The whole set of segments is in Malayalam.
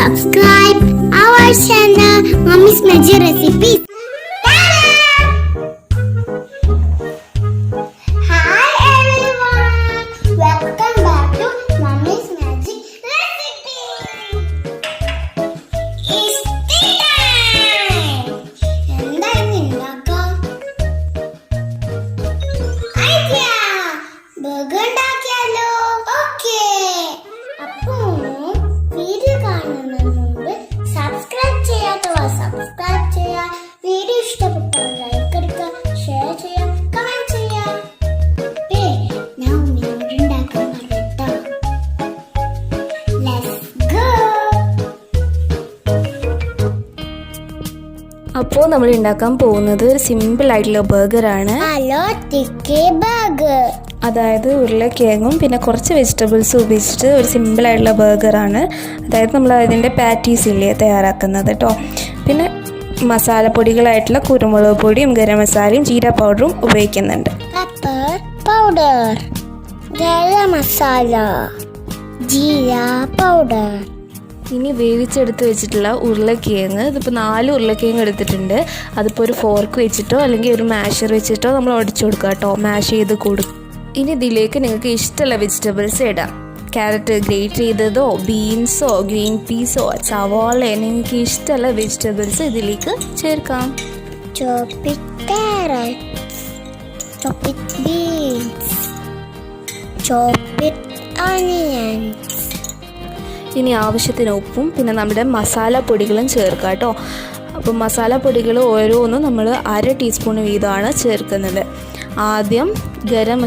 subscribe our channel Mommy's Magic Recipes. Hi everyone, welcome back to Mommy's Magic Recipes. It's tea time. എന്തായിരുന്നു ഉണ്ടാക്കാം? ഐഡിയ ബർഗർ ഉണ്ടാക്കിയാലോ? ഓക്കേ. അപ്പോൾ വീഡിയോ കാണുന്നതിന് മുമ്പ് സബ്സ്ക്രൈബ് ചെയ്യാത്തവർ സബ്സ്ക്രൈബ് ചെയ്യുക. വീഡിയോ ഇഷ്ടപ്പെട്ടാൽ ലൈക്ക് അടിക്കുക, ഷെയർ ചെയ്യുക, കമന്റ് ചെയ്യുക. ഞാൻ ഉണ്ണിയോട് ഉണ്ടാക്കാൻ പറഞ്ഞിട്ടോ. Let's go. അപ്പോൾ നമ്മൾ ഉണ്ടാക്കാൻ പോകുന്നത് ഒരു സിമ്പിൾ ആയിട്ടുള്ള ബർഗറാണ്. Hello tikki burger. അതായത് ഉരുളക്കിഴങ്ങും പിന്നെ കുറച്ച് വെജിറ്റബിൾസും ഉപയോഗിച്ചിട്ട് ഒരു സിമ്പിളായിട്ടുള്ള ബർഗറാണ്. അതായത് നമ്മൾ അതിൻ്റെ പാറ്റീസ് ഇല്ലേ തയ്യാറാക്കുന്നത് കേട്ടോ. പിന്നെ മസാലപ്പൊടികളായിട്ടുള്ള കുരുമുളക് പൊടിയും ഗരം മസാലയും ജീര പൗഡറും ഉപയോഗിക്കുന്നുണ്ട്. Pepper powder, garam masala, jeera powder. ഇനി വേവിച്ചെടുത്ത് വെച്ചിട്ടുള്ള ഉരുളക്കിഴങ്ങ്, ഇതിപ്പോൾ 4 ഉരുളക്കിഴങ്ങ് എടുത്തിട്ടുണ്ട്. അതിപ്പോൾ ഒരു ഫോർക്ക് വെച്ചിട്ടോ അല്ലെങ്കിൽ ഒരു മാഷർ വെച്ചിട്ടോ നമ്മൾ ഉടച്ചു കൊടുക്കുക കേട്ടോ, മാഷ് ചെയ്ത് കൊടുക്കും. ഇനി ഇതിലേക്ക് നിങ്ങൾക്ക് ഇഷ്ടമുള്ള വെജിറ്റബിൾസ് ഇടാം. ക്യാരറ്റ് ഗ്രേറ്റ് ചെയ്തതോ ബീൻസോ ഗ്രീൻ പീസോ സവാള, നിങ്ങൾക്ക് ഇഷ്ടമുള്ള വെജിറ്റബിൾസ് ഇതിലേക്ക് ചേർക്കാം. ചോപ്പ് carrots, chop beans, chop onions. ഇനി ആവശ്യത്തിന് ഉപ്പും പിന്നെ നമ്മുടെ മസാലപ്പൊടികളും ചേർക്കാം കേട്ടോ. അപ്പോൾ മസാലപ്പൊടികൾ ഓരോന്നും നമ്മൾ 1/2 ടീസ്പൂൺ വീതമാണ് ചേർക്കുന്നത്. ആദ്യം ഗരം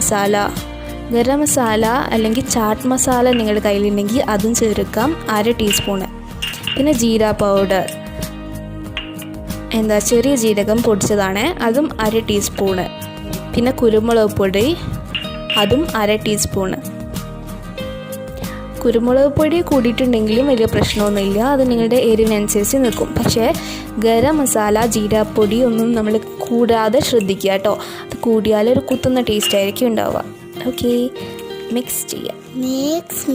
മസാല അല്ലെങ്കിൽ ചാട്ട് മസാല നിങ്ങളുടെ കയ്യിലുണ്ടെങ്കിൽ അതും ചേർക്കാം, 1/2 ടീസ്പൂണ്. പിന്നെ ജീര പൗഡർ, ചെറിയ ജീരകം പൊടിച്ചതാണ്, അതും 1/2 ടീസ്പൂണ്. പിന്നെ കുരുമുളക് പൊടി, അതും 1/2 ടീസ്പൂണ്. കുരുമുളക് പൊടി കൂടിയിട്ടുണ്ടെങ്കിലും വലിയ പ്രശ്നമൊന്നുമില്ല, അത് നിങ്ങളുടെ എരിവിനനുസരിച്ച് നിൽക്കും. പക്ഷേ ഗരം മസാല ജീരപ്പൊടി ഒന്നും നമ്മൾ കൂടാതെ ശ്രദ്ധിക്കുക കേട്ടോ. അത് കൂടിയാൽ ഒരു കുത്തുന്ന ടേസ്റ്റ് ആയിരിക്കും ഉണ്ടാവുക. ഓക്കെ, മിക്സ് ചെയ്യാം. മിക്സ്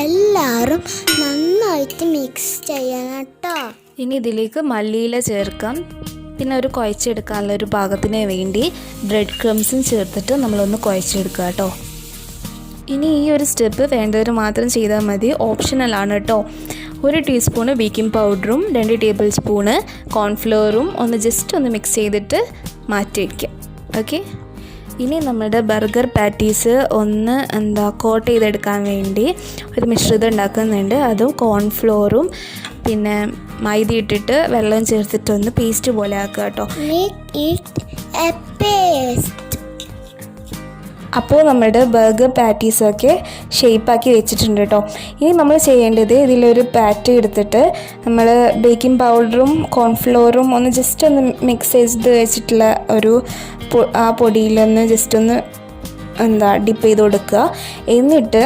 എല്ലാവരും നന്നായിട്ട് മിക്സ് ചെയ്യണം കേട്ടോ. ഇനി ഇതിലേക്ക് മല്ലിയില ചേർക്കാം. പിന്നെ ഒരു കുഴച്ചെടുക്കാനുള്ള ഒരു പാകത്തിന് വേണ്ടി ബ്രെഡ് ക്രംസും ചേർത്തിട്ട് നമ്മളൊന്ന് കുഴച്ചെടുക്കുക കേട്ടോ. ഇനി ഈ ഒരു സ്റ്റെപ്പ് വേണ്ടവർ മാത്രം ചെയ്താൽ മതി, ഓപ്ഷണലാണ് കേട്ടോ. 1 ടീസ്പൂണ് ബേക്കിംഗ് പൗഡറും 2 ടേബിൾ സ്പൂണ് കോൺഫ്ലോറും ജസ്റ്റ് ഒന്ന് മിക്സ് ചെയ്തിട്ട് മാറ്റി വയ്ക്കാം. ഓക്കെ, ഇനി നമ്മുടെ ബർഗർ പാറ്റീസ് കോട്ട് ചെയ്തെടുക്കാൻ വേണ്ടി ഒരു മിശ്രിതം ഉണ്ടാക്കുന്നുണ്ട്. അതും കോൺഫ്ലോറും പിന്നെ മൈദ ഇട്ടിട്ട് വെള്ളം ചേർത്തിട്ടൊന്ന് പേസ്റ്റ് പോലെ ആക്കുക കേട്ടോ. അപ്പോൾ നമ്മുടെ ബർഗർ പാറ്റീസൊക്കെ ഷേപ്പാക്കി വെച്ചിട്ടുണ്ട് കേട്ടോ. ഇനി നമ്മൾ ചെയ്യേണ്ടത് ഇതിലൊരു പാറ്റ് എടുത്തിട്ട് നമ്മൾ ബേക്കിംഗ് പൗഡറും കോൺഫ്ലോറും ജസ്റ്റ് ഒന്ന് മിക്സ് ചെയ്ത് വെച്ചിട്ടുള്ള ആ പൊടിയിലൊന്ന് ജസ്റ്റ് ഒന്ന് ഡിപ്പ് ചെയ്ത് കൊടുക്കുക. എന്നിട്ട്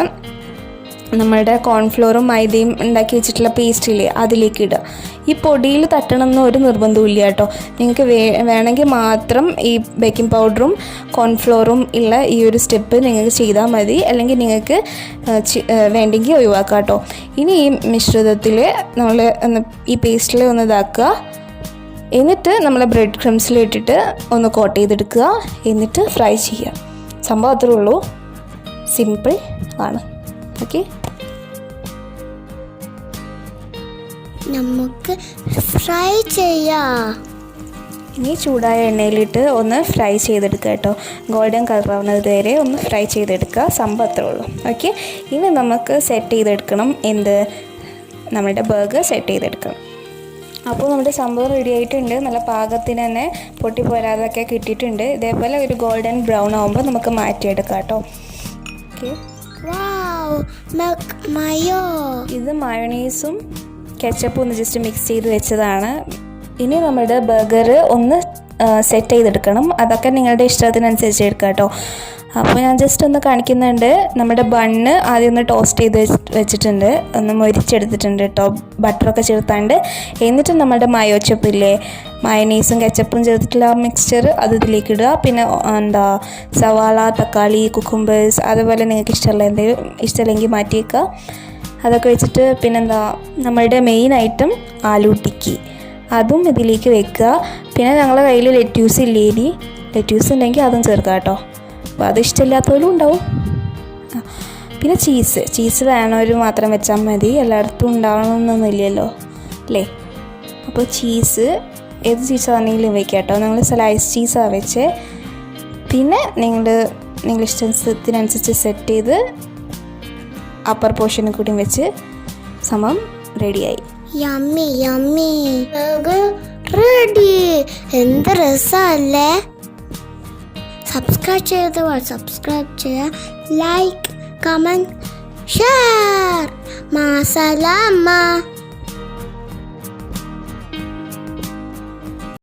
നമ്മളുടെ കോൺഫ്ലോറും മൈദയും ഉണ്ടാക്കി വെച്ചിട്ടുള്ള പേസ്റ്റില്ലേ അതിലേക്ക് ഇടുക. ഈ പൊടിയിൽ തട്ടണമെന്ന് ഒരു നിർബന്ധമില്ല കേട്ടോ. നിങ്ങൾക്ക് വേണമെങ്കിൽ മാത്രം ഈ ബേക്കിംഗ് പൗഡറും കോൺഫ്ലോറും ഉള്ള ഈ ഒരു സ്റ്റെപ്പ് നിങ്ങൾക്ക് ചെയ്താൽ മതി, അല്ലെങ്കിൽ നിങ്ങൾക്ക് വേണ്ടെങ്കിൽ ഒഴിവാക്കാം കേട്ടോ. ഇനി ഈ മിശ്രിതത്തിൽ നമ്മൾ ഈ പേസ്റ്റിൽ ഇതാക്കുക. എന്നിട്ട് നമ്മൾ ബ്രെഡ് ക്രംസിലിട്ടിട്ട് ഒന്ന് കോട്ട് ചെയ്തെടുക്കുക. എന്നിട്ട് ഫ്രൈ ചെയ്യുക. സംഭവം അത്രേ ഉള്ളൂ, സിമ്പിൾ ആണ്. ഓക്കെ, നമുക്ക് ഫ്രൈ ചെയ്യാം. ഇനി ചൂടായ എണ്ണയിലിട്ട് ഒന്ന് ഫ്രൈ ചെയ്തെടുക്കുക കേട്ടോ. ഗോൾഡൻ കളർ ആവുന്നത് വരെ ഒന്ന് ഫ്രൈ ചെയ്തെടുക്കുക. സംഭവം അത്രേ ഉള്ളൂ. ഓക്കെ, ഇനി നമുക്ക് സെറ്റ് ചെയ്തെടുക്കണം. നമ്മുടെ ബർഗർ സെറ്റ് ചെയ്തെടുക്കണം. അപ്പോൾ നമ്മുടെ സംഭവം റെഡി ആയിട്ടുണ്ട്. നല്ല പാകത്തിന് തന്നെ പൊട്ടിപ്പോരാതൊക്കെ കിട്ടിയിട്ടുണ്ട്. ഇതേപോലെ ഒരു ഗോൾഡൻ ബ്രൗൺ ആകുമ്പോൾ നമുക്ക് മാറ്റിയെടുക്കാം കേട്ടോ. ഓക്കെ, ഇത് മയോണൈസും കെച്ചപ്പും ജസ്റ്റ് മിക്സ് ചെയ്ത് വെച്ചതാണ്. ഇനി നമ്മുടെ ബർഗർ സെറ്റ് ചെയ്തെടുക്കണം. അതൊക്കെ നിങ്ങളുടെ ഇഷ്ടത്തിനനുസരിച്ച് എടുക്കാം കേട്ടോ. അപ്പോൾ ഞാൻ ജസ്റ്റ് ഒന്ന് കാണിക്കുന്നുണ്ട്. നമ്മുടെ ബണ്ണ് ആദ്യം ഒന്ന് ടോസ്റ്റ് ചെയ്ത് വെച്ചിട്ടുണ്ട്, ഒന്ന് മൊരിച്ചെടുത്തിട്ടുണ്ട് കേട്ടോ, ബട്ടറൊക്കെ ചേർത്താണ്ട്. എന്നിട്ട് നമ്മുടെ മയോച്ചപ്പില്ലേ, മയനീസും കെച്ചപ്പും ചേർത്തിട്ടുള്ള ആ മിക്സ്ചർ അത് ഇതിലേക്ക് ഇടുക. പിന്നെ സവാള, തക്കാളി, കുക്കുംബേഴ്സ്, അതുപോലെ നിങ്ങൾക്ക് ഇഷ്ടമുള്ള എന്തെങ്കിലും ഇഷ്ടമില്ലെങ്കിൽ മാറ്റി വയ്ക്കുക. അതൊക്കെ വെച്ചിട്ട് പിന്നെന്താ നമ്മളുടെ മെയിൻ ഐറ്റം ആലൂ ടിക്കി, അതും ഇതിലേക്ക് വെക്കുക. പിന്നെ ഞങ്ങളുടെ കയ്യിൽ ലെറ്റ്യൂസ് ഇല്ലേനി, ലെറ്റ്യൂസ് ഉണ്ടെങ്കിൽ അതും ചേർക്കുക കേട്ടോ. അപ്പോൾ അത് ഇഷ്ടമില്ലാത്തവരും ഉണ്ടാവും. പിന്നെ ചീസ് വേണവർ മാത്രം വെച്ചാൽ മതി, എല്ലായിടത്തും ഉണ്ടാവണമെന്നൊന്നുമില്ലല്ലോ അല്ലേ. അപ്പോൾ ചീസ് ഏത് ചീസാണെങ്കിലും വെക്കുക കേട്ടോ. ഞങ്ങൾ സ്ലൈസ് ചീസാണ് വെച്ച്. പിന്നെ നിങ്ങൾ ഇഷ്ടത്തിനനുസരിച്ച് സെറ്റ് ചെയ്ത് അപ്പർ പോർഷനിൽ കൂടി വെച്ച് സമം റെഡിയായി. Yummy yummy burger ready. എന്ത് രസമല്ലേ. സബ്സ്ക്രൈബ് ചെയ്തവർ സബ്സ്ക്രൈബ് ചെയ്യുക, ലൈക്ക്, കമൻറ്റ്, ഷെയർ. മാസലാമ.